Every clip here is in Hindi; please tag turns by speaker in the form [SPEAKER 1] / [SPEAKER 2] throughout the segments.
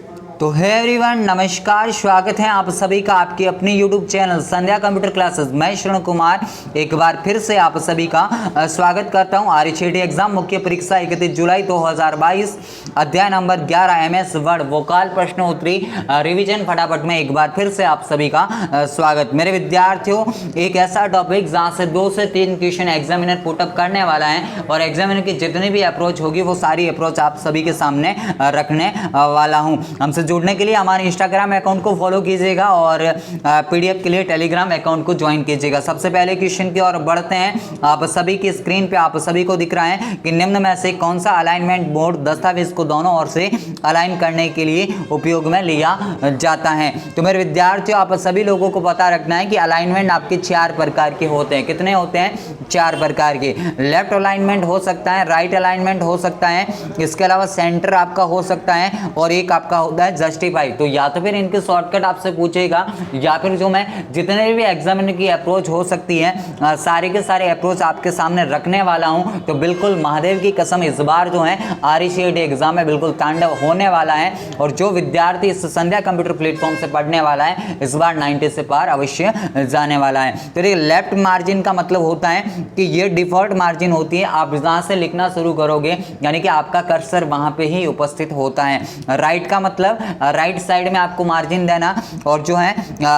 [SPEAKER 1] तो है एवरीवन, नमस्कार, स्वागत है आप सभी का आपके अपने YouTube चैनल संध्या कंप्यूटर क्लासेस। मैं श्रवण कुमार एक बार फिर से आप सभी का स्वागत करता हूं। RHAT एग्जाम मुख्य परीक्षा 31 जुलाई 2022 अध्याय नंबर 11 MS वर्ड वोकाल प्रश्नोत्तरी रिवीजन फटाफट में एक बार फिर से आप सभी का स्वागत। मेरे विद्यार्थियों, एक ऐसा टॉपिक जहां से 2 से 3 क्वेश्चन एग्जामिनर पुटअप करने वाला है और एग्जामिनर की जितनी भी अप्रोच होगी वो सारी अप्रोच आप सभी के सामने रखने वाला हूं। हमसे जुड़ने के लिए हमारे इंस्टाग्राम अकाउंट को फॉलो कीजिएगा और पीडीएफ के लिए टेलीग्राम अकाउंट को ज्वाइन कीजिएगा। सबसे पहले क्वेश्चन की ओर बढ़ते हैं। आप सभी की स्क्रीन पे आप सभी को दिख रहा है कि निम्न में से कौन सा अलाइनमेंट बोर्ड दस्तावेज को दोनों ओर से अलाइन करने के लिए उपयोग में लिया जाता है। तो मेरे विद्यार्थियों, आप सभी लोगों को पता रखना है कि अलाइनमेंट आपके 4 प्रकार के होते हैं। कितने होते हैं? 4 प्रकार के। लेफ्ट अलाइनमेंट हो सकता है, राइट अलाइनमेंट हो सकता है, इसके अलावा सेंटर आपका हो सकता है और एक आपका होता है जस्टिफाई। तो या तो फिर इनके शॉर्टकट आपसे पूछेगा या फिर जो मैं जितने भी एग्जामिनर की अप्रोच हो सकती है सारे के सारे अप्रोच आपके सामने रखने वाला हूं। तो बिल्कुल महादेव की कसम, इस बार जो है RHAT एग्जाम में बिल्कुल तांडव होने वाला है और जो विद्यार्थी इस संध्या कंप्यूटर प्लेटफॉर्म से पढ़ने वाला है इस बार 90 से पार अवश्य जाने वाला है। तो देखिए, लेफ्ट मार्जिन का मतलब होता है कि ये डिफॉल्ट मार्जिन होती है। आप जहां से लिखना शुरू करोगे यानी कि आपका कर्सर वहां पे ही उपस्थित होता है। राइट का मतलब राइट साइड में आपको मार्जिन देना और जो है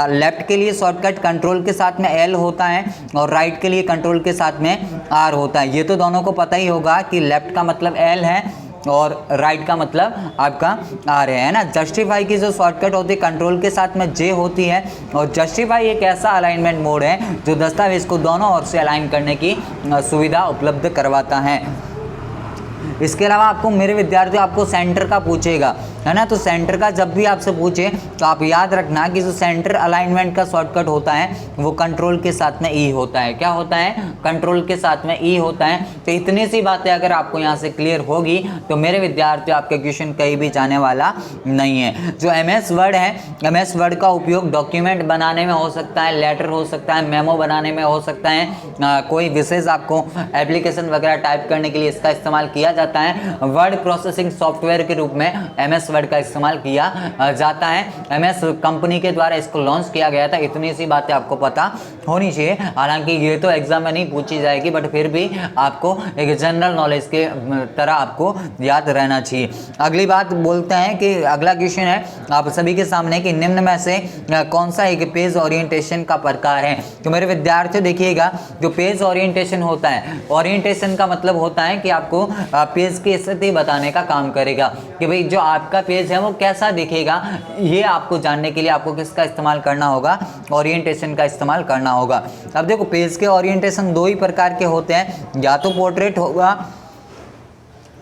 [SPEAKER 1] लेफ्ट के लिए शॉर्टकट कंट्रोल के साथ में L होता है और राइट के लिए कंट्रोल के साथ में R होता है। ये तो दोनों को पता ही होगा कि लेफ्ट का मतलब L है और राइट का मतलब आपका R है ना। जस्टिफाई की जो शॉर्टकट होती है कंट्रोल के साथ में J होती है और जस्टिफाई एक ऐसा अलाइनमेंट मोड है जो दस्तावेज को दोनों ओर से अलाइन करने की सुविधा उपलब्ध करवाता है। इसके अलावा आपको मेरे विद्यार्थियों आपको सेंटर का पूछेगा, है ना। तो सेंटर का जब भी आपसे पूछे तो आप याद रखना कि जो सेंटर अलाइनमेंट का शॉर्टकट होता है वो कंट्रोल के साथ में E होता है। क्या होता है? कंट्रोल के साथ में E होता है। तो इतनी सी बातें अगर आपको यहाँ से क्लियर होगी तो मेरे विद्यार्थियों आपका क्वेश्चन कहीं भी जाने वाला नहीं है। जो MS वर्ड है, MS वर्ड का उपयोग डॉक्यूमेंट बनाने में हो सकता है, लेटर हो सकता है, मेमो बनाने में हो सकता है, कोई विशेष आपको एप्लीकेशन वगैरह टाइप करने के लिए इसका इस्तेमाल किया जाता है। वर्ड प्रोसेसिंग सॉफ्टवेयर के रूप में MS वर्ड का इस्तेमाल किया जाता है। MS कंपनी के द्वारा इसको लॉन्च किया गया था। इतनी सी बातें आपको पता होनी चाहिए। हालांकि ये तो एग्जाम में नहीं पूछी जाएगी बट फिर भी आपको एक जनरल नॉलेज के तरह आपको याद रहना चाहिए। अगली बात बोलते हैं कि अगला क्वेश्चन है आप सभी के सामने कि निम्न में से कौन सा एक पेज ओरिएंटेशन का प्रकार है। तो मेरे विद्यार्थियों देखिएगा, जो पेज ओरिएंटेशन होता है, ओरिएंटेशन का मतलब होता है कि आपको पेज की स्थिति बताने का काम करेगा कि भाई जो आपका पेज है वो कैसा दिखेगा। ये आपको जानने के लिए आपको किसका इस्तेमाल करना होगा? ओरिएंटेशन का इस्तेमाल करना होगा। अब देखो, पेज के ओरिएंटेशन 2 ही प्रकार के होते हैं, या तो पोर्ट्रेट होगा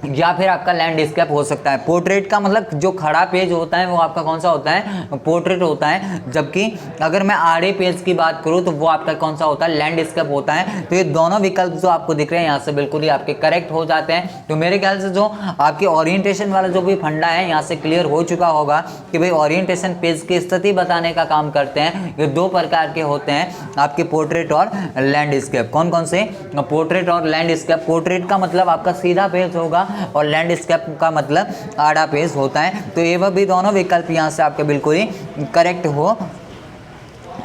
[SPEAKER 1] या फिर आपका लैंडस्केप हो सकता है। पोर्ट्रेट का मतलब जो खड़ा पेज होता है वो आपका कौन सा होता है? पोर्ट्रेट होता है। जबकि अगर मैं आड़े पेज की बात करूं तो वो आपका कौन सा होता है? लैंडस्केप होता है। तो ये दोनों विकल्प जो आपको दिख रहे हैं यहाँ से बिल्कुल ही आपके करेक्ट हो जाते हैं। तो मेरे ख्याल से जो आपके ओरिएंटेशन वाला जो भी फंडा है यहाँ से क्लियर हो चुका होगा कि भाई ओरिएंटेशन पेज की स्थिति बताने का काम करते हैं। ये 2 प्रकार के होते हैं आपके, पोर्ट्रेट और लैंडस्केप। कौन कौन से? पोर्ट्रेट और लैंडस्केप। पोर्ट्रेट का मतलब आपका सीधा पेज होगा और लैंडस्केप का मतलब आड़ा पेज होता है। तो ये वह भी दोनों विकल्प यहाँ से आपके बिल्कुल ही करेक्ट हो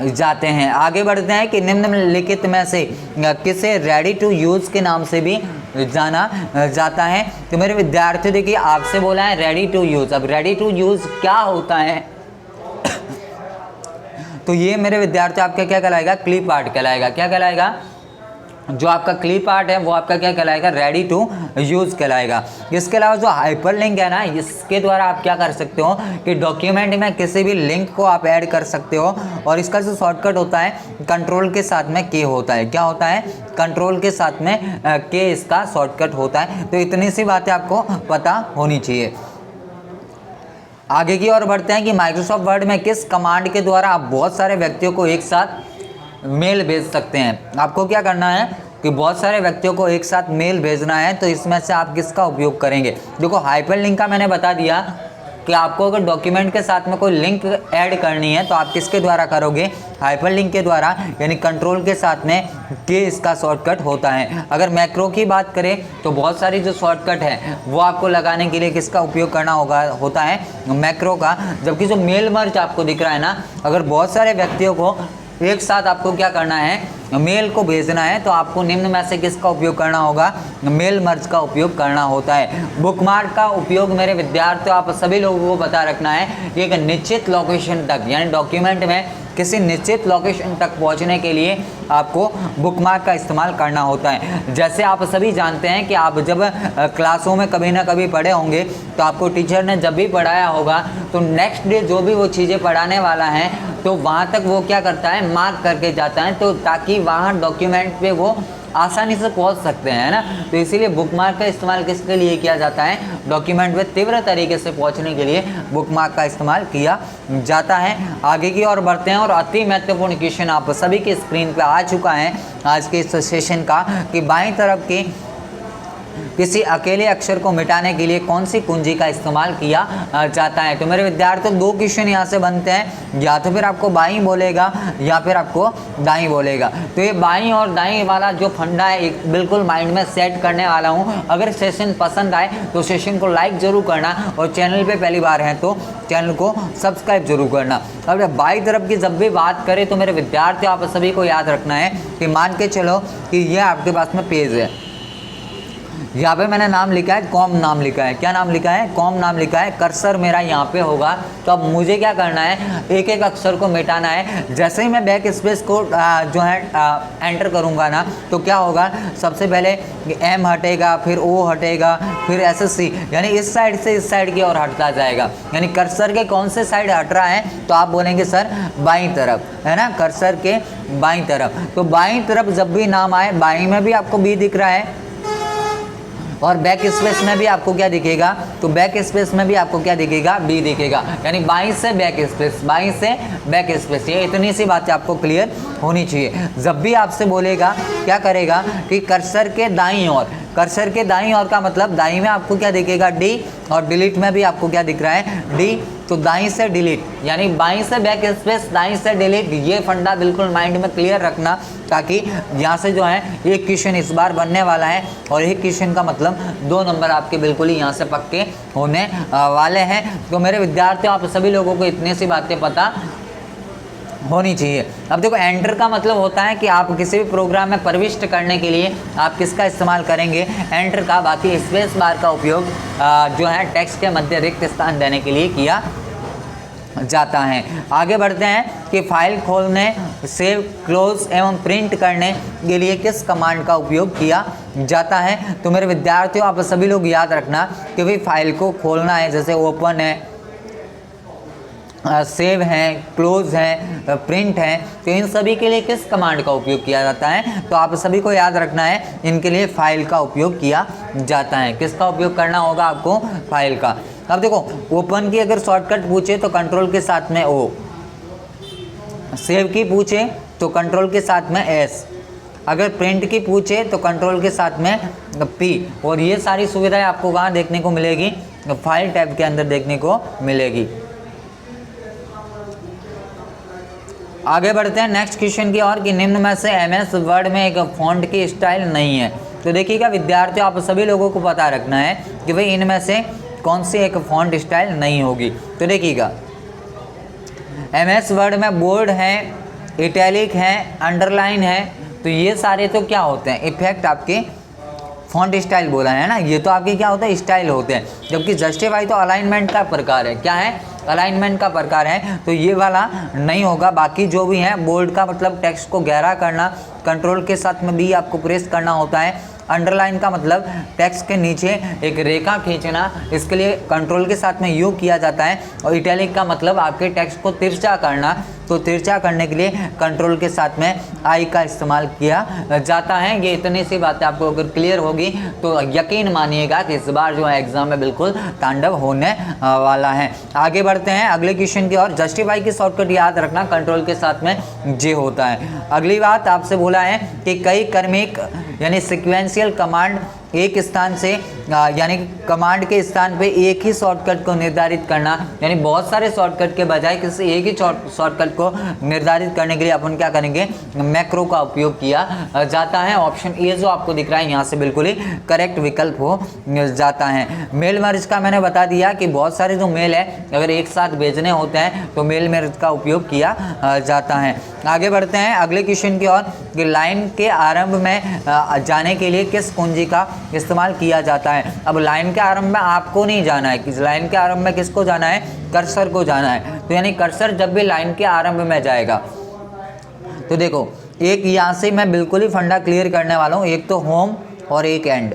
[SPEAKER 1] जाते हैं। आगे बढ़ते हैं कि निम्नलिखित में से किसे रेडी टू यूज के नाम से भी जाना जाता है। तो मेरे विद्यार्थी देखिए, आपसे बोला है रेडी टू यूज। अब रेडी टू यूज क्या होता है? तो ये मेरे विद्यार्थी आपका क्या कहलाएगा? क्लिप आर्ट कहलाएगा। क्या कहलाएगा? जो आपका क्लिप आर्ट है वो आपका क्या कहलाएगा? रेडी टू यूज कहलाएगा। इसके अलावा जो हाइपरलिंक है ना, इसके द्वारा आप क्या कर सकते हो कि डॉक्यूमेंट में किसी भी लिंक को आप ऐड कर सकते हो और इसका जो शॉर्टकट होता है कंट्रोल के साथ में के होता है। क्या होता है? कंट्रोल के साथ में के इसका शॉर्टकट होता है। तो इतनी सी बातें आपको पता होनी चाहिए। आगे की ओर बढ़ते हैं कि माइक्रोसॉफ्ट वर्ड में किस कमांड के द्वारा आप बहुत सारे व्यक्तियों को एक साथ मेल भेज सकते हैं। आपको क्या करना है कि बहुत सारे व्यक्तियों को एक साथ मेल भेजना है, तो इसमें से आप किसका उपयोग करेंगे? देखो, हाइपरलिंक का मैंने बता दिया कि आपको अगर डॉक्यूमेंट के साथ में कोई लिंक ऐड करनी है तो आप किसके द्वारा करोगे, हाइपरलिंक के द्वारा, यानी कंट्रोल के साथ में के इसका शॉर्टकट होता है। अगर मैक्रो की बात करें तो बहुत सारी जो शॉर्टकट है वो आपको लगाने के लिए किसका उपयोग करना होता है, मैक्रो का। जबकि जो मेल मर्ज आपको दिख रहा है ना, अगर बहुत सारे व्यक्तियों को एक साथ आपको क्या करना है, मेल को भेजना है, तो आपको निम्न में से किसका उपयोग करना होगा, मेल मर्ज का उपयोग करना होता है। बुकमार्क का उपयोग मेरे विद्यार्थियों आप सभी लोगों को पता रखना है, एक निश्चित लोकेशन तक, यानी डॉक्यूमेंट में किसी निश्चित लोकेशन तक पहुंचने के लिए आपको बुकमार्क का इस्तेमाल करना होता है। जैसे आप सभी जानते हैं कि आप जब क्लासों में कभी ना कभी पढ़े होंगे तो आपको टीचर ने जब भी पढ़ाया होगा तो नेक्स्ट डे जो भी वो चीज़ें पढ़ाने वाला है तो वहाँ तक वो क्या करता है, मार्क करके जाता है, तो ताकि वहाँ डॉक्यूमेंट पे वो आसानी से पहुंच सकते हैं, है ना। तो इसीलिए बुकमार्क का इस्तेमाल किसके लिए किया जाता है, डॉक्यूमेंट में तीव्र तरीके से पहुंचने के लिए बुकमार्क का इस्तेमाल किया जाता है। आगे की ओर बढ़ते हैं और अति महत्वपूर्ण क्वेश्चन आप सभी की स्क्रीन पे आ चुका है आज के इस सेशन का, कि बाईं तरफ की किसी अकेले अक्षर को मिटाने के लिए कौन सी कुंजी का इस्तेमाल किया जाता है। तो मेरे विद्यार्थियों दो क्वेश्चन यहाँ से बनते हैं, या तो फिर आपको बाईं बोलेगा या फिर आपको दाईं बोलेगा। तो ये बाईं और दाईं वाला जो फंडा है एक बिल्कुल माइंड में सेट करने वाला हूँ। अगर सेशन पसंद आए तो सेशन को लाइक जरूर करना और चैनल पे पहली बार है तो चैनल को सब्सक्राइब जरूर करना। अब बाईं तरफ की जब भी बात करें तो मेरे विद्यार्थियों आप सभी को याद रखना है कि मान के चलो कि ये आपके पास में पेज है, यहाँ पे मैंने नाम लिखा है कॉम नाम लिखा है, क्या नाम लिखा है, कॉम नाम लिखा है। कर्सर मेरा यहाँ पे होगा, तो अब मुझे क्या करना है, एक एक अक्षर को मिटाना है। जैसे ही मैं बैक स्पेस को जो है एंटर करूँगा ना, तो क्या होगा, सबसे पहले एम हटेगा, फिर ओ हटेगा, फिर SSC, यानी इस साइड से इस साइड की ओर हटता जाएगा। यानी कर्सर के कौन से साइड हट रहा है, तो आप बोलेंगे सर बाईं तरफ, है ना, कर्सर के बाईं तरफ। तो बाईं तरफ जब भी नाम आए, बाईं में भी आपको बी दिख रहा है और बैक स्पेस में भी आपको क्या दिखेगा, तो बैक स्पेस में भी आपको क्या दिखेगा, बी दिखेगा। यानी बाईं से बैक स्पेस, बाईं से बैक स्पेस, ये इतनी सी बातें आपको क्लियर होनी चाहिए। जब भी आपसे बोलेगा क्या करेगा कि कर्सर के दाईं ओर, कर्सर के दाईं ओर का मतलब दाईं में आपको क्या दिखेगा, डी, और डिलीट में भी आपको क्या दिख रहा है, डी। तो दाईं से डिलीट, यानी बाईं से बैक स्पेस, दाईं से डिलीट, ये फंडा बिल्कुल माइंड में क्लियर रखना, ताकि यहाँ से जो है एक क्वेश्चन इस बार बनने वाला है और एक क्वेश्चन का मतलब 2 नंबर आपके बिल्कुल ही यहाँ से पक्के होने वाले हैं। तो मेरे विद्यार्थियों आप सभी लोगों को इतनी सी बातें पता होनी चाहिए। अब देखो एंटर का मतलब होता है कि आप किसी भी प्रोग्राम में प्रविष्ट करने के लिए आप किसका इस्तेमाल करेंगे, एंटर का। बाकी स्पेस बार का उपयोग जो है टेक्स्ट के मध्य रिक्त स्थान देने के लिए किया जाता है। आगे बढ़ते हैं कि फाइल खोलने, सेव, क्लोज एवं प्रिंट करने के लिए किस कमांड का उपयोग किया जाता है। तो मेरे विद्यार्थियों आप सभी लोग याद रखना कि भाई फाइल को खोलना है, जैसे ओपन है, सेव है, क्लोज है, प्रिंट है, तो इन सभी के लिए किस कमांड का उपयोग किया जाता है। तो आप सभी को याद रखना है इनके लिए फाइल का उपयोग किया जाता है। किसका उपयोग करना होगा आपको, फाइल का। अब देखो ओपन की अगर शॉर्टकट पूछे तो कंट्रोल के साथ में ओ, सेव की पूछे तो कंट्रोल के साथ में एस, अगर प्रिंट की पूछे तो कंट्रोल के साथ में पी। और ये सारी सुविधाएं आपको कहाँ देखने को मिलेगी, फाइल टैब के अंदर देखने को मिलेगी। आगे बढ़ते हैं नेक्स्ट क्वेश्चन की ओर कि निम्न में से MS वर्ड में एक फॉन्ट की स्टाइल नहीं है। तो देखिएगा विद्यार्थियों आप सभी लोगों को पता रखना है कि भाई इनमें से कौन सी एक फॉन्ट स्टाइल नहीं होगी। तो देखिएगा MS वर्ड में बोल्ड है, इटैलिक है, अंडरलाइन है, तो ये सारे तो क्या होते हैं, इफेक्ट आपके फॉन्ट स्टाइल बोला है ना, ये तो आपके क्या होता है, स्टाइल होते हैं। जबकि जस्टिफाई तो अलाइनमेंट का प्रकार है, क्या है, अलाइनमेंट का प्रकार है, तो ये वाला नहीं होगा। बाकी जो भी है, बोल्ड का मतलब टेक्स्ट को गहरा करना, कंट्रोल के साथ में भी आपको प्रेस करना होता है। अंडरलाइन का मतलब टेक्स्ट के नीचे एक रेखा खींचना, इसके लिए कंट्रोल के साथ में यू किया जाता है। और इटैलिक का मतलब आपके टेक्स्ट को तिरछा करना, तो तिरछा करने के लिए कंट्रोल के साथ में आई का इस्तेमाल किया जाता है। ये इतनी सी बातें आपको अगर क्लियर होगी तो यकीन मानिएगा कि इस बार जो है एग्जाम में बिल्कुल तांडव होने वाला है। आगे बढ़ते हैं अगले क्वेश्चन की ओर। जस्टिफाई की शॉर्टकट याद रखना, कंट्रोल के साथ में जे होता है। अगली बात आपसे बोला है कि कई क्रमिक यानी सिक्वेंशियल कमांड एक स्थान से यानी कमांड के स्थान पे एक ही शॉर्टकट को निर्धारित करना, यानी बहुत सारे शॉर्टकट के बजाय किसी एक ही शॉर्टकट को निर्धारित करने के लिए अपन क्या करेंगे, मैक्रो का उपयोग किया जाता है। ऑप्शन ए जो आपको दिख रहा है यहाँ से बिल्कुल ही करेक्ट विकल्प हो जाता है। मेल मर्ज का मैंने बता दिया कि बहुत सारे जो मेल है अगर एक साथ भेजने होते हैं तो मेल मर्ज का उपयोग किया जाता है। आगे बढ़ते हैं अगले क्वेश्चन की ओर कि लाइन के आरंभ में जाने के लिए किस कुंजी का इस्तेमाल किया जाता है। अब लाइन के आरंभ में आपको नहीं जाना है, कि लाइन के आरंभ में किसको जाना है, कर्सर को जाना है। तो यानी कर्सर जब भी लाइन के आरंभ में जाएगा तो देखो एक यहाँ से मैं बिल्कुल ही फंडा क्लियर करने वाला हूँ, एक तो होम और एक एंड।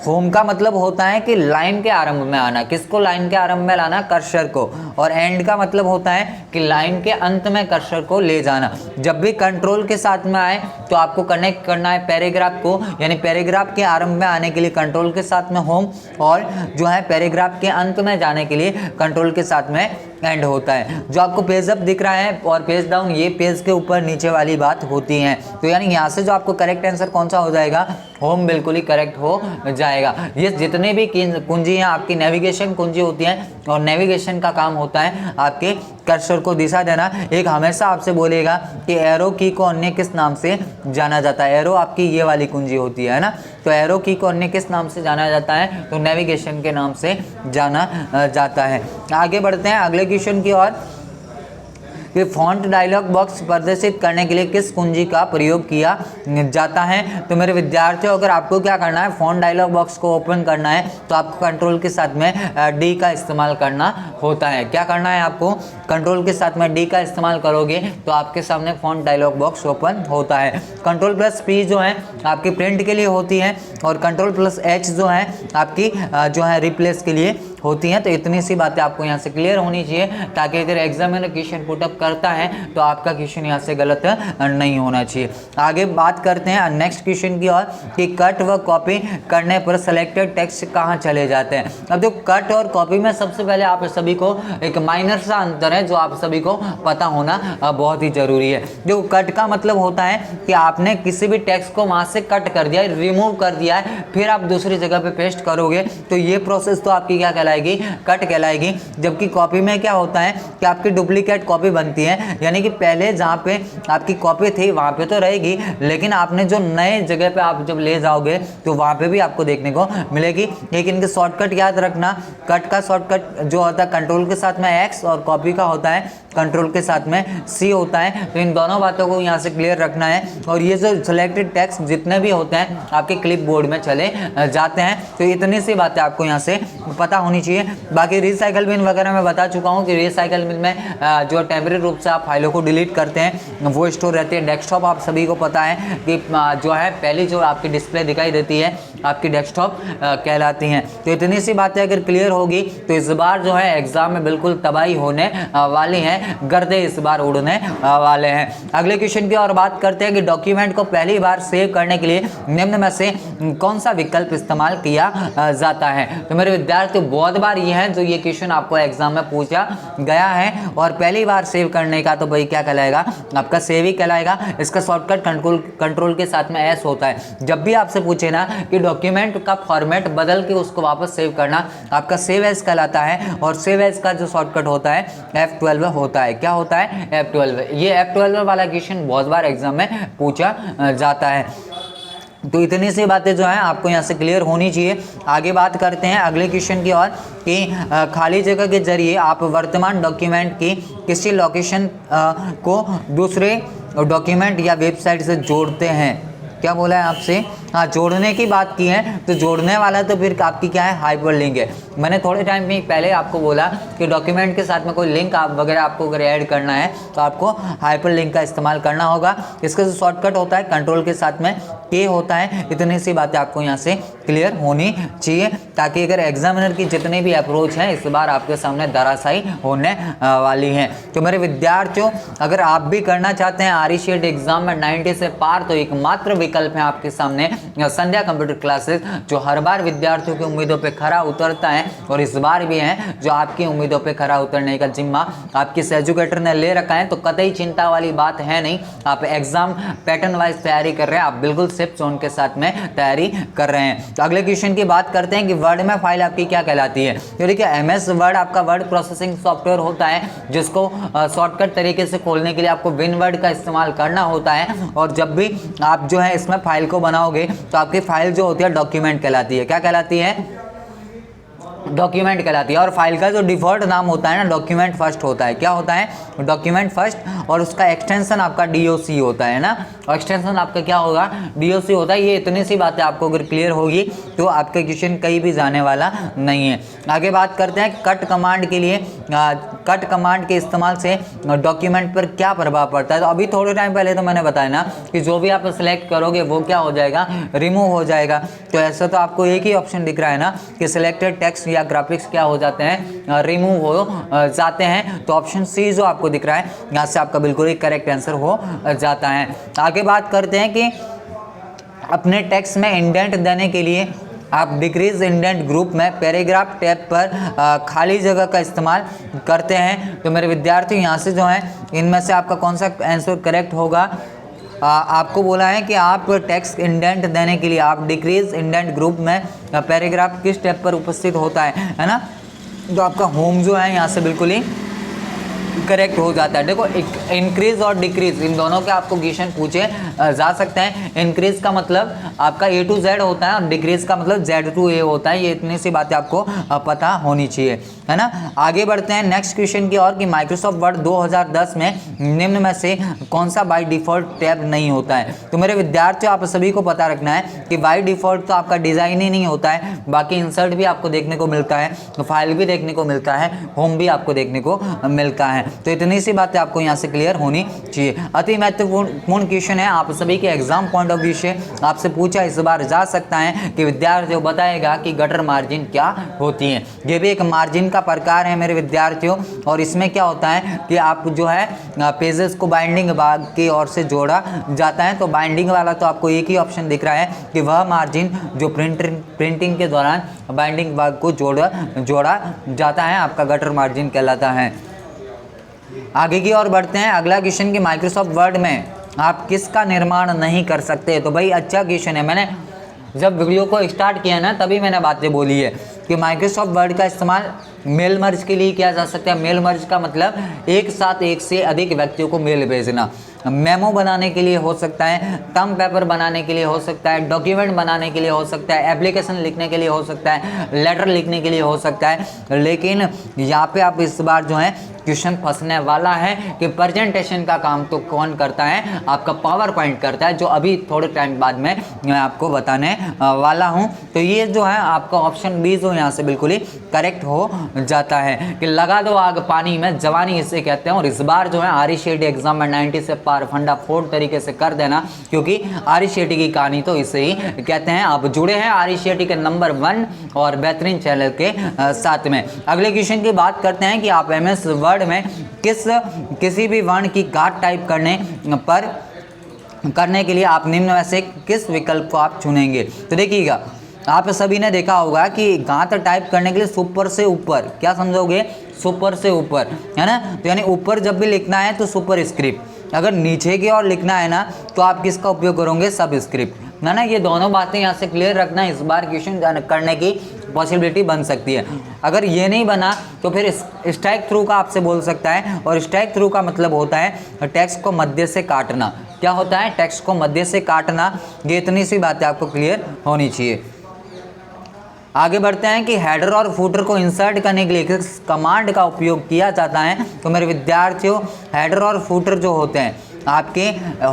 [SPEAKER 1] होम का मतलब होता है कि लाइन के आरंभ में आना, किसको लाइन के आरंभ में लाना, कर्सर को। और एंड का मतलब होता है कि लाइन के अंत में कर्सर को ले जाना। जब भी कंट्रोल के साथ में आए तो आपको कनेक्ट करना है पैराग्राफ को, यानी पैराग्राफ के आरंभ में आने के लिए कंट्रोल के साथ में होम, और जो है पैराग्राफ के अंत में जाने के लिए कंट्रोल के साथ में एंड होता है। जो आपको पेज अप दिख रहा है और पेज डाउन, ये पेज के ऊपर नीचे वाली बात होती है। तो यानी यहाँ से जो आपको करेक्ट आंसर कौन सा हो जाएगा, होम बिल्कुल ही करेक्ट हो जाएगा। ये जितने भी कुंजी हैं आपकी नेविगेशन कुंजी होती हैं, और नेविगेशन का काम होता है आपके कर्सर को दिशा देना। एक हमेशा आपसे बोलेगा कि एरो की को अन्य किस नाम से जाना जाता है। एरो आपकी ये वाली कुंजी होती है ना, तो एरो की को अन्य किस नाम से जाना जाता है, तो नेविगेशन के नाम से जाना जाता है। आगे बढ़ते हैं अगले क्वेश्चन की ओर कि फॉन्ट डायलॉग बॉक्स प्रदर्शित करने के लिए किस कुंजी का प्रयोग किया जाता है। तो मेरे विद्यार्थियों अगर आपको क्या करना है, फॉन्ट डायलॉग बॉक्स को ओपन करना है तो आपको कंट्रोल के साथ में डी का इस्तेमाल करना होता है। क्या करना है आपको, कंट्रोल के साथ में डी का इस्तेमाल करोगे तो आपके सामने फॉन्ट डायलॉग बॉक्स ओपन होता है। कंट्रोल प्लस पी जो है आपकी प्रिंट के लिए होती है, और कंट्रोल प्लस एच जो है आपकी जो है रिप्लेस के लिए होती हैं। तो इतनी सी बातें आपको यहाँ से क्लियर होनी चाहिए, ताकि अगर एग्जामिनर क्वेश्चन पुटअप करता है तो आपका क्वेश्चन यहाँ से गलत नहीं होना चाहिए। आगे बात करते हैं नेक्स्ट क्वेश्चन की ओर कि कट व कॉपी करने पर सिलेक्टेड टेक्स्ट कहाँ चले जाते हैं। अब जो कट और कॉपी में सबसे पहले आप सभी को एक माइनर सा अंतर है जो आप सभी को पता होना बहुत ही जरूरी है। जो कट का मतलब होता है कि आपने किसी भी टेक्स्ट को वहाँ से कट कर दिया, रिमूव कर दिया है, फिर आप दूसरी जगह पे पेस्ट करोगे तो ये प्रोसेस तो आपकी क्या कहलाएगी, कट कहलाएगी। जबकि कॉपी में क्या होता है कि आपकी डुप्लीकेट कॉपी बनती है, यानी कि पहले जहाँ पे आपकी कॉपी थी वहाँ पे तो रहेगी, लेकिन आपने जो नए जगह पे आप जब ले जाओगे तो वहाँ पे भी आपको देखने को मिलेगी। लेकिन इनके शॉर्टकट याद रखना, कट का शॉर्टकट जो होता है कंट्रोल के साथ में एक्स, और कॉपी का होता है कंट्रोल के साथ में सी होता है। तो इन दोनों बातों को यहाँ से क्लियर रखना है। और ये जो सिलेक्टेड टेक्स्ट जितने भी होते हैं आपके क्लिप बोर्ड में चले जाते हैं। तो इतनी सी बातें आपको यहाँ से पता होनी चाहिए। बाकी रिसाइकल बिन वगैरह मैं बता चुका हूँ कि रिसाइकल बिन में जो टेम्परेरी रूप से आप फाइलों को डिलीट करते हैं वो स्टोर रहती है। डेस्कटॉप आप सभी को पता है कि जो है पहली जो आपकी डिस्प्ले दिखाई देती है आपकी डेस्कटॉप कहलाती हैं। तो इतनी सी बातें अगर क्लियर होगी तो इस बार जो है एग्जाम में बिल्कुल तबाही होने वाली है, गर्दे इस बार उड़ने वाले हैं। अगले क्वेश्चन की और बात करते हैं कि डॉक्यूमेंट को पहली बार सेव करने के लिए निम्न में से कौन सा विकल्प इस्तेमाल किया जाता है। तो मेरे विद्यार्थी बहुत बार ये है जो ये क्वेश्चन आपको एग्जाम में पूछा गया है, और पहली बार सेव करने का तो भाई क्या कहलाएगा, आपका सेव ही कहलाएगा। इसका शॉर्टकट कंट्रोल के साथ में एस होता है। जब भी आपसे पूछे ना कि डॉक्यूमेंट का फॉर्मेट बदल के उसको वापस सेव करना, आपका सेव एज कहलाता है। और सेव एज का जो शॉर्टकट होता है F12 होता है। क्या होता है, F12। ये F12 वाला क्वेश्चन बहुत बार एग्जाम में पूछा जाता है। तो इतनी सी बातें जो हैं आपको यहाँ से क्लियर होनी चाहिए। आगे बात करते हैं अगले क्वेश्चन की ओर कि खाली जगह के जरिए आप वर्तमान डॉक्यूमेंट की किसी लोकेशन को दूसरे डॉक्यूमेंट या वेबसाइट से जोड़ते हैं। क्या बोला है आपसे, हाँ जोड़ने की बात की है। तो जोड़ने वाला तो फिर आपकी क्या है, हाइपरलिंक है। मैंने थोड़े टाइम में पहले आपको बोला कि डॉक्यूमेंट के साथ में कोई लिंक आप वगैरह आपको अगर ऐड करना है तो आपको हाइपरलिंक का इस्तेमाल करना होगा। इसका जो शॉर्टकट होता है कंट्रोल के साथ में के होता है। इतनी सी बातें आपको यहाँ से क्लियर होनी चाहिए, ताकि अगर एग्जामिनर की जितनी भी अप्रोच है इस बार आपके सामने धराशायी होने वाली हैं। तो मेरे विद्यार्थियों अगर आप भी करना चाहते हैं आरईसीएट एग्जाम में 90 से पार, तो एकमात्र विकल्प है आपके सामने संध्या कंप्यूटर क्लासेस, जो हर बार विद्यार्थियों की उम्मीदों पे खरा उतरता है। और इस बार भी है जो आपकी उम्मीदों पे खरा उतरने का जिम्मा आपके इस एजुकेटर ने ले रखा है। तो कतई चिंता वाली बात है नहीं। आप एग्जाम पैटर्न वाइज तैयारी कर रहे हैं, आप बिल्कुल कॉन्सेप्ट उनके साथ में तैयारी कर रहे हैं। तो अगले क्वेश्चन की बात करते हैं कि वर्ड में फाइल आपकी क्या कहलाती है। तो देखिए एमएस वर्ड आपका वर्ड प्रोसेसिंग सॉफ्टवेयर होता है जिसको शॉर्टकट तरीके से खोलने के लिए आपको विन वर्ड का इस्तेमाल करना होता है। और जब भी आप जो है इसमें फाइल को बनाओगे तो आपकी फाइल जो होती है डॉक्यूमेंट कहलाती है। क्या कहलाती है? डॉक्यूमेंट कहलाती है। और फाइल का जो डिफॉल्ट नाम होता है ना डॉक्यूमेंट फर्स्ट होता है। क्या होता है? Document first. और उसका एक्सटेंशन आपका डीओसी होता है ना, एक्सटेंशन आपका क्या होगा? डीओसी होता है। ये इतनी सी बातें आपको अगर क्लियर होगी तो आपका क्वेश्चन कहीं भी जाने वाला नहीं है। आगे बात करते हैं कट कमांड के लिए। कट कमांड के इस्तेमाल से डॉक्यूमेंट पर क्या प्रभाव पड़ता है। तो अभी थोड़े टाइम पहले तो मैंने बताया ना कि जो भी आप सिलेक्ट करोगे वो क्या हो जाएगा? रिमूव हो जाएगा। तो ऐसा तो आपको एक ही ऑप्शन दिख रहा है ना कि सिलेक्टेड टेक्स्ट या ग्राफिक्स क्या हो जाते हैं? रिमूव हो जाते हैं। तो ऑप्शन सी जो आपको दिख रहा है यहाँ से आपका बिल्कुल ही करेक्ट आंसर हो जाता है। आगे बात करते हैं कि अपने टेक्स्ट में इंडेंट देने के लिए आप डिक्रीज इंडेंट ग्रुप में पैराग्राफ टैब पर खाली जगह का इस्तेमाल करते हैं। तो मेरे विद्यार्थी यहाँ से जो है इनमें से आपका कौन सा आंसर करेक्ट होगा? आपको बोला है कि आप टेक्स्ट इंडेंट देने के लिए आप डिक्रीज इंडेंट ग्रुप में पैराग्राफ किस टैब पर उपस्थित होता है ना। तो आपका होम जो है यहाँ से बिल्कुल ही करेक्ट हो जाता है। देखो इंक्रीज और डिक्रीज इन दोनों के आपको क्वेश्चन पूछे जा सकते हैं। इंक्रीज का मतलब आपका ए टू जेड होता है और डिक्रीज का मतलब जेड टू ए होता है। ये इतनी सी बातें आपको पता होनी चाहिए, है ना। आगे बढ़ते हैं नेक्स्ट क्वेश्चन की ओर कि माइक्रोसॉफ्ट वर्ड 2010 में निम्न में से कौन सा बाय डिफॉल्ट टैब नहीं होता है। तो मेरे विद्यार्थियों आप सभी को पता रखना है कि बाय डिफॉल्ट तो आपका डिजाइन ही नहीं होता है, बाकी इंसर्ट भी आपको देखने को मिलता है, फाइल भी देखने को मिलता है, होम भी आपको देखने को मिलता है। तो इतनी सी बातें आपको यहाँ से क्लियर होनी चाहिए। अति महत्वपूर्ण क्वेश्चन है, आप सभी के एग्जाम पॉइंट ऑफ व्यू से आपसे पूछा इस बार जा सकता है कि विद्यार्थियों बताएगा कि गटर मार्जिन क्या होती है। ये भी एक मार्जिन का प्रकार है मेरे विद्यार्थियों। और इसमें क्या होता है कि आप जो है पेजेस को बाइंडिंग भाग की ओर से जोड़ा जाता है। तो बाइंडिंग वाला तो आपको एक ही ऑप्शन दिख रहा है कि वह मार्जिन जो प्रिंटिंग के दौरान बाइंडिंग भाग को जोड़ा जाता है आपका गटर मार्जिन कहलाता है। आगे की ओर बढ़ते हैं। अगला क्वेश्चन कि माइक्रोसॉफ्ट वर्ड में आप किसका निर्माण नहीं कर सकते। तो भाई अच्छा क्वेश्चन है। मैंने जब वीडियो को स्टार्ट किया ना तभी मैंने बातें बोली है कि माइक्रोसॉफ्ट वर्ड का इस्तेमाल मेल मर्ज के लिए किया जा सकता है। मेल मर्ज का मतलब एक साथ एक से अधिक व्यक्तियों को मेल भेजना। मेमो बनाने के लिए हो सकता है, टर्म पेपर बनाने के लिए हो सकता है, डॉक्यूमेंट बनाने के लिए हो सकता है, एप्लीकेशन लिखने के लिए हो सकता है, लेटर लिखने के लिए हो सकता है। लेकिन यहाँ पे आप इस बार जो है क्वेश्चन फंसने वाला है कि प्रेजेंटेशन का काम तो कौन करता है? आपका पावर पॉइंट करता है, जो अभी थोड़े टाइम बाद में मैं आपको बताने वाला हूँ। तो ये जो है आपका ऑप्शन बी जो यहाँ से बिल्कुल ही करेक्ट हो जाता है कि लगा दो आग पानी में जवानी इसे कहते हैं। और इस बार जो है आर शेट्टी एग्जाम में 90 से पार फंडा फोड़ तरीके से कर देना, क्योंकि आर शेट्टी की कहानी तो इसे ही कहते हैं। आप जुड़े हैं आर शेट्टी के नंबर 1 और बेहतरीन चैनल के साथ में। अगले क्वेश्चन की बात करते हैं कि आप एमएस वर्ड में किसी भी वर्ण की गांठ टाइप करने के लिए आप निम्न में से किस विकल्प को आप चुनेंगे। तो देखिएगा आप सभी ने देखा होगा कि गांठ टाइप करने के लिए सुपर से ऊपर, क्या समझोगे? सुपर से ऊपर, है ना। तो यानी ऊपर जब भी लिखना है तो सुपर स्क्रिप्ट, अगर नीचे की ओर लिखना है ना तो आप किसका उपयोग करोगे? सब स्क्रिप्ट, है ना। ये दोनों बातें यहाँ से क्लियर रखना, इस बार क्वेश्चन करने की पॉसिबिलिटी बन सकती है। अगर ये नहीं बना तो फिर स्ट्राइक थ्रू का आपसे बोल सकता है। और स्ट्राइक थ्रू का मतलब होता है टेक्स्ट को मध्य से काटना। क्या होता है? टेक्स्ट को मध्य से काटना। ये इतनी सी बातें आपको क्लियर होनी चाहिए। आगे बढ़ते हैं कि हेडर और फुटर को इंसर्ट करने के लिए किस कमांड का उपयोग किया जाता है। तो मेरे विद्यार्थियों हेडर और फुटर जो होते हैं आपके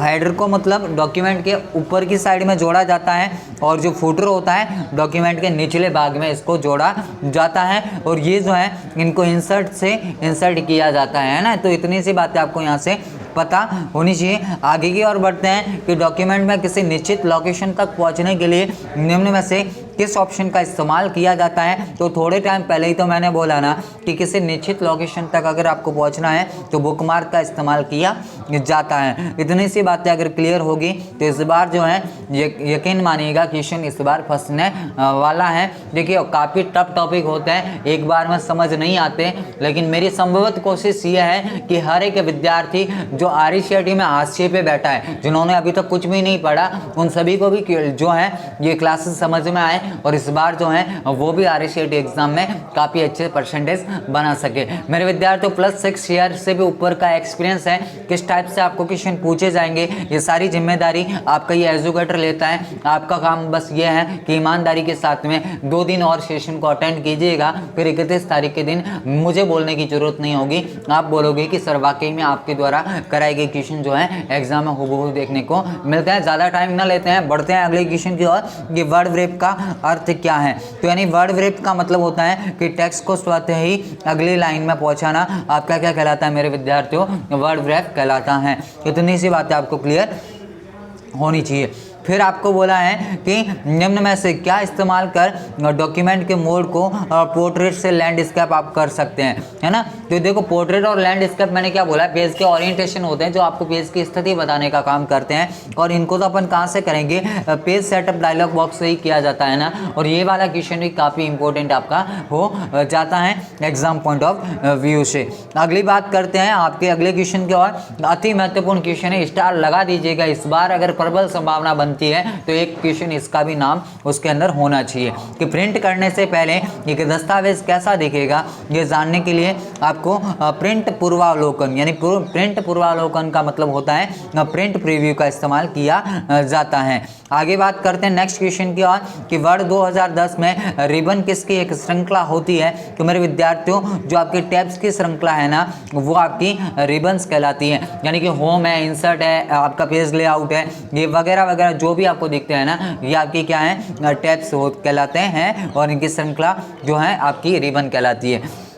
[SPEAKER 1] हेडर को मतलब डॉक्यूमेंट के ऊपर की साइड में जोड़ा जाता है और जो फुटर होता है डॉक्यूमेंट के निचले भाग में इसको जोड़ा जाता है। और ये जो है इनको इंसर्ट किया जाता है ना। तो इतनी सी बातें आपको यहाँ से पता होनी चाहिए। आगे की ओर बढ़ते हैं कि डॉक्यूमेंट में किसी निश्चित लोकेशन तक पहुंचने के लिए निम्न में से किस ऑप्शन का इस्तेमाल किया जाता है। तो थोड़े टाइम पहले ही तो मैंने बोला ना कि किसी निश्चित लोकेशन तक अगर आपको पहुंचना है तो बुकमार्क का इस्तेमाल किया जाता है। इतनी सी बातें अगर क्लियर होगी तो इस बार जो है यकीन मानिएगा क्वेश्चन इस बार फंसने वाला है। देखिए काफ़ी टफ टॉपिक होते हैं, एक बार में समझ नहीं आते, लेकिन मेरी संभवत कोशिश ये है कि हर एक विद्यार्थी जो RCET में हाशिए पे बैठा है, जिन्होंने अभी तक कुछ भी नहीं पढ़ा, उन सभी को भी जो है ये क्लासेस समझ में आए और इस बार जो है वो भी RCET एग्जाम में काफ़ी अच्छे परसेंटेज बना सके। मेरे विद्यार्थियों +6 ईयर से भी ऊपर का एक्सपीरियंस है, किस टाइप से आपको क्वेश्चन पूछे जाएंगे ये सारी जिम्मेदारी आपका ये एजुकेटर लेता है। आपका काम बस ये है कि ईमानदारी के साथ में 2 दिन और सेशन को अटेंड कीजिएगा, फिर 31 तारीख के दिन मुझे बोलने की जरूरत नहीं होगी, आप बोलोगे कि सर वाकई में आपके द्वारा कराए गए क्वेश्चन जो है एग्जाम में हूबहू देखने को मिलता है। ज़्यादा टाइम ना लेते हैं, बढ़ते हैं अगले क्वेश्चन की ओर। ये वर्ड व्रेप का अर्थ क्या है? तो यानी वर्ड व्रेप का मतलब होता है कि टेक्स्ट को स्वतः ही अगली लाइन में पहुंचाना। आपका क्या कहलाता है मेरे विद्यार्थियों? वर्ड व्रेप कहलाता है। इतनी सी बातें आपको क्लियर होनी चाहिए। फिर आपको बोला है कि निम्न में से क्या इस्तेमाल कर डॉक्यूमेंट के मोड को पोर्ट्रेट से लैंडस्केप आप कर सकते हैं, है ना। तो देखो पोर्ट्रेट और लैंडस्केप मैंने क्या बोला, पेज के ओरिएंटेशन होते हैं जो आपको पेज की स्थिति बताने का काम करते हैं, और इनको तो अपन कहाँ से करेंगे? पेज सेटअप डायलॉग बॉक्स से ही किया जाता है ना। और ये वाला क्वेश्चन भी काफ़ी इंपॉर्टेंट आपका हो जाता है एग्जाम पॉइंट ऑफ व्यू से। अगली बात करते हैं आपके अगले क्वेश्चन की ओर। अति महत्वपूर्ण क्वेश्चन है, स्टार लगा दीजिएगा इस बार, अगर प्रबल संभावना बनती है तो एक क्वेश्चन इसका भी नाम उसके अंदर होना चाहिए कि प्रिंट करने से पहले एक दस्तावेज कैसा दिखेगा, ये जानने के लिए आपको प्रिंट पूर्वावलोकन, यानी प्रिंट पूर्वावलोकन का मतलब होता है प्रिंट प्रीव्यू का इस्तेमाल किया जाता है। आगे बात करते हैं नेक्स्ट क्वेश्चन की ओर कि वर्ष 2010 में रिबन किसकी एक श्रृंखला होती है? तो मेरे विद्यार्थियों जो आपकी टैब्स की श्रृंखला है ना, वो आपकी रिबन्स कहलाती है। यानी कि होम है, इंसर्ट है, आपका पेज लेआउट है, ये वगैरह वगैरह जो भी आपको दिखते हैं ना, ये आपकी क्या है? टैब्स कहलाते हैं, और इनकी श्रृंखला जो है आपकी रिबन कहलाती है।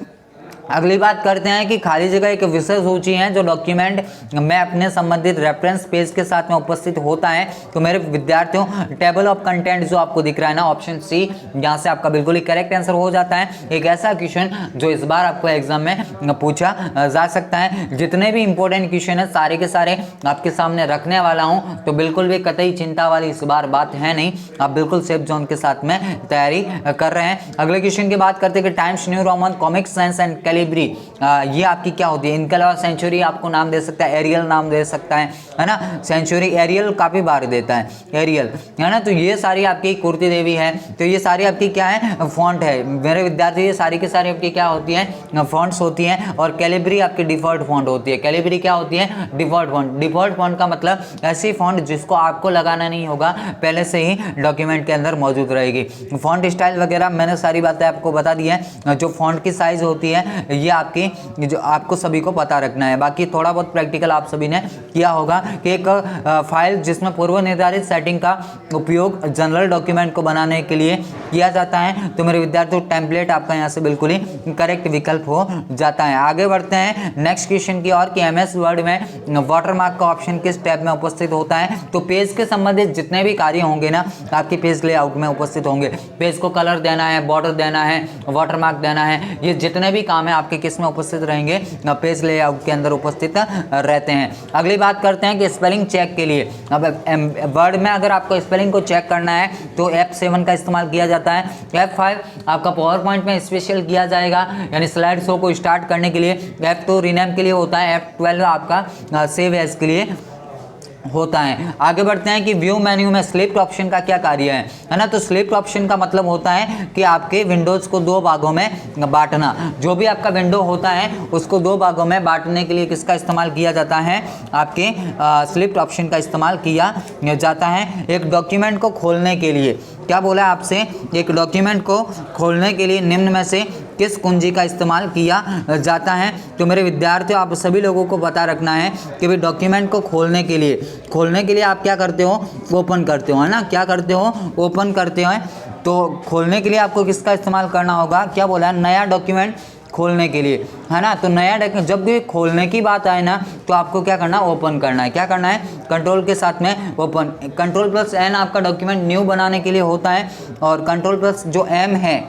[SPEAKER 1] अगली बात करते हैं कि खाली जगह एक विषय सूची है जो डॉक्यूमेंट में अपने संबंधित रेफरेंस पेज के साथ में उपस्थित होता है। तो मेरे विद्यार्थियों टेबल ऑफ कंटेंट जो आपको दिख रहा है ना, ऑप्शन सी, यहाँ से आपका बिल्कुल ही करेक्ट आंसर हो जाता है। एक ऐसा क्वेश्चन जो इस बार आपको एग्जाम में पूछा जा सकता है। जितने भी इंपॉर्टेंट क्वेश्चन है सारे के सारे आपके सामने रखने वाला हूँ, तो बिल्कुल भी कतई चिंता वाली इस बार बात है नहीं, आप बिल्कुल सेफ जोन के साथ में तैयारी कर रहे हैं। अगले क्वेश्चन की बात करते हैं कि times new Roman, comic science and Calibri, ये आपकी क्या होती है? इनके अलावा सेंचुरी आपको नाम दे सकता है, एरियल नाम दे सकता है ना। सेंचुरी, एरियल काफी बार देता है, एरियल, है ना। तो ये सारी आपकी कुर्ती देवी है, तो ये सारी आपकी क्या है? फॉन्ट है मेरे विद्यार्थी। ये सारी की सारी आपकी क्या होती है? फॉन्ट्स होती हैं। और कैलिब्री आपकी डिफॉल्ट फॉन्ट होती है। कैलिब्री क्या होती है? Default font. डिफॉल्ट फॉन्ट का मतलब ऐसी फॉन्ट जिसको आपको लगाना नहीं होगा, पहले से ही डॉक्यूमेंट के अंदर मौजूद रहेगी। फॉन्ट स्टाइल वगैरह मैंने सारी बातें आपको बता दी है। जो फॉन्ट की साइज होती है ये आपकी जो आपको सभी को पता रखना है। बाकी थोड़ा बहुत प्रैक्टिकल आप सभी ने किया होगा कि एक फाइल जिसमें पूर्व निर्धारित सेटिंग का उपयोग जनरल डॉक्यूमेंट को बनाने के लिए किया जाता है, तो मेरे विद्यार्थियों टेम्पलेट आपका यहाँ से बिल्कुल ही करेक्ट विकल्प हो जाता है। आगे बढ़ते हैं नेक्स्ट क्वेश्चन की ओर कि MS वर्ड में वाटरमार्क का ऑप्शन किस टैब में उपस्थित होता है? तो पेज के संबंधित जितने भी कार्य होंगे ना आपके पेज लेआउट में उपस्थित होंगे। पेज को कलर देना है, बॉर्डर देना है, वाटरमार्क देना है, ये जितने भी काम है आपके किस में उपस्थित रहेंगे? पेज लेआउट के अंदर उपस्थित रहते हैं। अगली बात करते हैं कि स्पेलिंग चेक के लिए, अब वर्ड में अगर आपको स्पेलिंग को चेक करना है तो F7 का इस्तेमाल किया जाता है। F5 आपका पावर पॉइंट में स्पेशल किया जाएगा, यानी स्लाइड शो को स्टार्ट करने के लिए। F2 रीनेम के लिए होता है। F12 आपका सेव एज के लिए होता है। आगे बढ़ते हैं कि व्यू मेन्यू में स्लिप्ड ऑप्शन का क्या कार्य है ना। तो स्लिप्ड ऑप्शन का मतलब होता है कि आपके विंडोज को 2 भागों में बांटना। जो भी आपका विंडो होता है उसको 2 भागों में बांटने के लिए किसका इस्तेमाल किया जाता है? आपके स्लिप्ड ऑप्शन का इस्तेमाल किया जाता है। एक डॉक्यूमेंट को खोलने के लिए क्या बोला आपसे? एक डॉक्यूमेंट को खोलने के लिए निम्न में से किस कुंजी का इस्तेमाल किया जाता है? तो मेरे विद्यार्थियों आप सभी लोगों को पता रखना है कि भाई डॉक्यूमेंट को खोलने के लिए आप क्या करते हो? ओपन करते हो, है ना। क्या करते हो? ओपन करते हो। तो खोलने के लिए आपको किसका इस्तेमाल करना होगा? क्या बोला है? नया डॉक्यूमेंट खोलने के लिए, है ना। तो नया जब भी खोलने की बात आए ना तो आपको क्या करना? ओपन करना है। क्या करना है? कंट्रोल के साथ में ओपन। Ctrl+N आपका डॉक्यूमेंट न्यू बनाने के लिए होता है, और Ctrl+ जो M है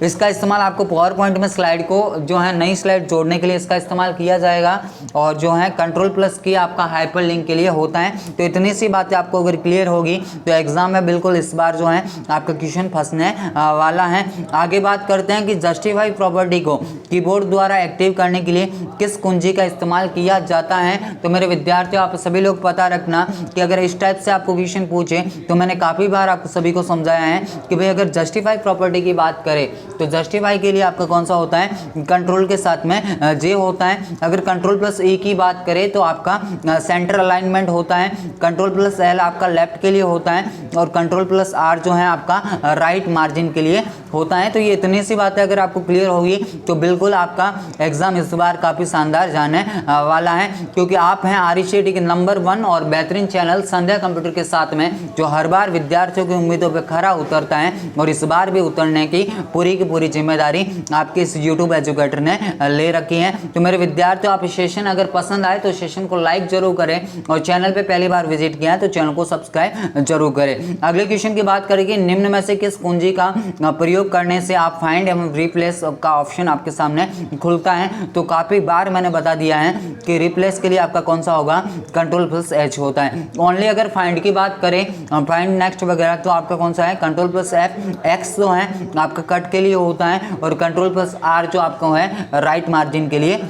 [SPEAKER 1] इसका इस्तेमाल आपको पावर पॉइंट में स्लाइड को जो है नई स्लाइड जोड़ने के लिए इसका इस्तेमाल किया जाएगा, और जो है कंट्रोल प्लस की आपका हाइपर लिंक के लिए होता है। तो इतनी सी बातें आपको अगर क्लियर होगी तो एग्जाम में बिल्कुल इस बार जो है आपका क्वेश्चन फंसने वाला है। आगे बात करते हैं कि जस्टिफाई प्रॉपर्टी को कीबोर्ड द्वारा एक्टिव करने के लिए किस कुंजी का इस्तेमाल किया जाता है। तो मेरे विद्यार्थियों, आप सभी लोग पता रखना कि अगर इस टाइप से आपको क्वेश्चन पूछे तो मैंने काफ़ी बार आप सभी को समझाया है कि भाई अगर जस्टिफाई प्रॉपर्टी की बात करें तो जस्टिफाई के लिए आपका कौन सा होता है, कंट्रोल के साथ में जे होता है। अगर कंट्रोल प्लस ए की बात करें तो आपका सेंटर अलाइनमेंट होता है, कंट्रोल प्लस एल आपका लेफ्ट के लिए होता है, और कंट्रोल प्लस आर जो है आपका राइट मार्जिन के लिए होता है। तो ये इतनी सी बातें अगर आपको क्लियर होगी तो बिल्कुल आपका एग्जाम इस बार काफ़ी शानदार जाने वाला है, क्योंकि आप हैं RCT के नंबर 1 और बेहतरीन चैनल संध्या कंप्यूटर के साथ में, जो हर बार विद्यार्थियों की उम्मीदों पर खरा उतरता है, और इस बार भी उतरने की पूरी जिम्मेदारी आपके इस यूट्यूब एजुकेटर ने ले रखी है। तो मेरे विद्यार्थियों, आप सेशन अगर पसंद आए तो सेशन को लाइक जरूर करें, और चैनल पे पहली बार विजिट किया है तो चैनल को सब्सक्राइब जरूर करें। अगले क्वेश्चन की बात करेंगे, निम्न में से किस कुंजी का प्रयोग करने से आप फाइंड एवं रिप्लेस का ऑप्शन आपके सामने खुलता है। तो काफी बार मैंने बता दिया है कि रिप्लेस के लिए आपका कौन सा होगा, कंट्रोल प्लस एच होता है। ओनली अगर फाइंड की बात करें, फाइंड नेक्स्ट वगैरह, तो आपका कौन सा है, कंट्रोल प्लस एफ। एक्स जो है आपका कट के लिए होता है, और कंट्रोल प्लस आर जो आपका है राइट मार्जिन के लिए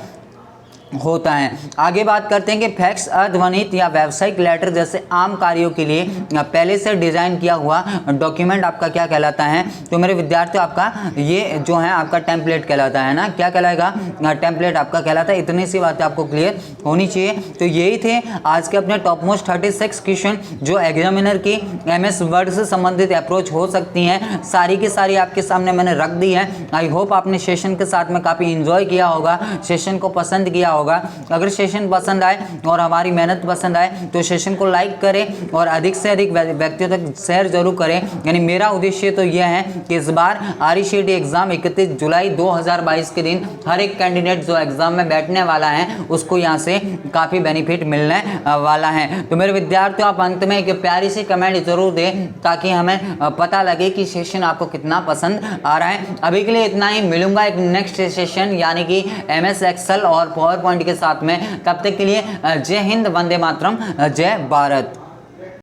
[SPEAKER 1] होता है। आगे बात करते हैं कि फैक्स, अध्वनित या व्यावसायिक लेटर जैसे आम कार्यों के लिए पहले से डिजाइन किया हुआ डॉक्यूमेंट आपका क्या कहलाता है। तो मेरे विद्यार्थियों, आपका ये जो है आपका टेम्पलेट कहलाता है ना, क्या कहलाएगा, टेम्पलेट आपका कहलाता है। इतनी सी बातें आपको क्लियर होनी चाहिए। तो यही थे आज के अपने टॉप मोस्ट 36 क्वेश्चन जो एग्जामिनर की MS वर्ड से संबंधित अप्रोच हो सकती हैं, सारी की सारी आपके सामने मैंने रख दी है। आई होप आपने सेशन के साथ में काफ़ी इंजॉय किया होगा, सेशन को पसंद किया होगा। अगर सेशन पसंद आए और हमारी मेहनत पसंद आए तो सेशन को लाइक करें और अधिक से अधिक व्यक्तियों तक शेयर जरूर करें। यानी मेरा उद्देश्य तो यह है कि इस बार RCT एग्जाम 31 जुलाई 2022 के दिन हर एक कैंडिडेट जो एग्जाम में बैठने वाला है उसको यहाँ से काफ़ी बेनिफिट मिलने वाला है। तो मेरे विद्यार्थियों, आप अंत में एक प्यारी सी कमेंट जरूर दें ताकि हमें पता लगे कि सेशन आपको कितना पसंद आ रहा है। अभी के लिए इतना ही, मिलूंगा एक नेक्स्ट सेशन यानी कि MS एक्सेल और पावर पॉइंट के साथ में। तब तक के लिए जय हिंद, वंदे मातरम, जय भारत।